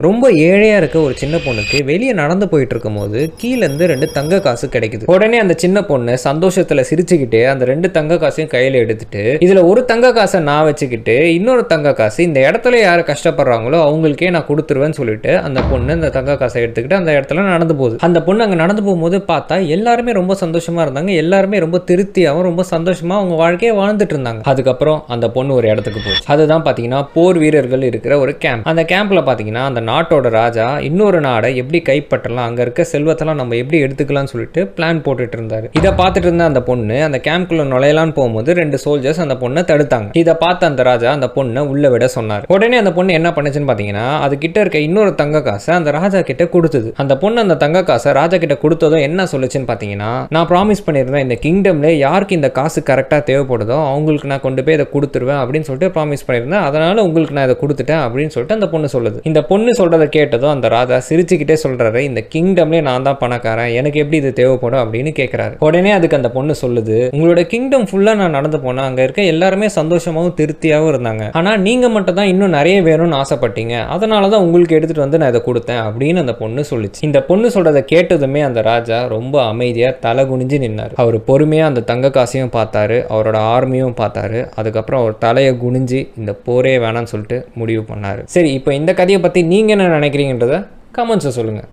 ரொம்ப ஏழையா இருக்க ஒரு சின்ன பொண்ணுக்கு வெளியே நடந்து போயிட்டு இருக்கும்போது கீழ இருந்து 2 தங்க காசு கிடைக்குது. உடனே அந்த சின்ன பொண்ணு சந்தோஷத்துல சிரிச்சுக்கிட்டே அந்த 2 தங்க காசையும் கையில எடுத்துட்டு, இதுல ஒரு தங்க காசை நான் வச்சுக்கிட்டு இன்னொரு தங்க காசு இந்த இடத்துல யாரு கஷ்டப்படுறாங்களோ அவங்களுக்கே நான் கொடுத்துருவேன்னு சொல்லிட்டு அந்த பொண்ணு இந்த தங்க காசை எடுத்துக்கிட்டு அந்த இடத்துல நடந்து போகுது. அந்த பொண்ணு அங்க நடந்து போகும்போது பார்த்தா எல்லாருமே ரொம்ப சந்தோஷமா இருந்தாங்க. எல்லாருமே ரொம்ப திருப்தியாகவும் ரொம்ப சந்தோஷமா அவங்க வாழ்க்கையை வாழ்ந்துட்டு இருந்தாங்க. அதுக்கப்புறம் அந்த பொண்ணு ஒரு இடத்துக்கு போச்சு. அதுதான் பாத்தீங்கன்னா போர் வீரர்கள் இருக்கிற ஒரு கேம்ப். அந்த கேம்ப்ல பாத்தீங்கன்னா அந்த நாட்டோட ராஜா இன்னொரு நாடை எப்படி கைப்பற்றலாம், அங்க இருக்க செல்வத்தெல்லாம் நம்ம எப்படி எடுத்துக்கலாம்னு சொல்லிட்டு பிளான் போட்டுட்டு இருந்தாரு. இதை பார்த்துட்டு இருந்த அந்த பொண்ணு அந்த கேம்ப்குள்ள நுழையலான்னு போகும்போது 2 சோல்ஜர்ஸ் அந்த பொண்ணை தடுத்தாங்க. இதை பார்த்த அந்த ராஜா அந்த பொண்ணை உள்ள விட சொன்னார். உடனே அந்த பொண்ணு என்ன பண்ணுச்சுன்னு பாத்தீங்கன்னா அது கிட்ட இருக்க இன்னொரு தங்க காசை அந்த ராஜா கிட்ட கொடுத்தது. அந்த பொண்ணு அந்த தங்க காசை ராஜா கிட்ட கொடுத்ததும் என்ன சொல்லுச்சுன்னு பாத்தீங்கன்னா, நான் ப்ராமிஸ் பண்ணியிருந்தேன் இந்த கிங்டம்ல யாருக்கு இந்த காசு கரெக்டா தேவைப்படுதோ அவங்களுக்கு நான் கொண்டு போய் இதை கொடுத்துருவேன் அப்படின்னு சொல்லிட்டு ப்ராமிஸ் பண்ணியிருந்தேன். அதனால உங்களுக்கு நான் இதை கொடுத்துட்டேன் அப்படின்னு சொல்லிட்டு அந்த பொண்ணு சொல்லுது. இந்த பொண்ணு சொல்றதை கேட்டதும் அந்த ராஜா சிரிச்சுக்கிட்டே சொல்றாரு, இந்த கிங்டம்லேயே நான் தான் பணக்காரன், எனக்கு எப்படி இது தேவைப்படும் அப்படின்னு கேட்கிறாரு. உடனே அதுக்கு அந்த பொண்ணு சொல்லுது, உங்களோட கிங்டம் ஃபுல்லா நான் நடந்து போனேன், அங்க இருக்க எல்லாருமே சந்தோஷமாவும் திருப்தியாகவும் இருந்தாங்க. ஆனா நீங்க மட்டும் தான் இன்னும் நிறைய வேணும்னு ஆசைப்பட்டீங்க, அதனாலதான் உங்களுக்கு எடுத்துட்டு வந்து நான் இதை கொடுத்தேன் அப்படின்னு அந்த பொண்ணு சொல்லிச்சு. இந்த பொண்ணு சொல்றதை கேட்டதுமே அந்த ராஜா ரொம்ப அமைதியா தலை குனிஞ்சு நின்னாரு. அவர் பொறுமையா அந்த தங்க காசையும் பார்த்தாரு, அவரோட ஆர்மியும் பார்த்தாரு. அதுக்கப்புறம் அவர் தலையை குனிஞ்சு இந்த போரே வேணாம்னு சொல்லிட்டு முடிவு பண்ணாரு. சரி, இப்போ இந்த கதையை பத்தி நீங்க என்ன நினைக்கிறீங்கன்றத கமெண்ட்ஸை சொல்லுங்க.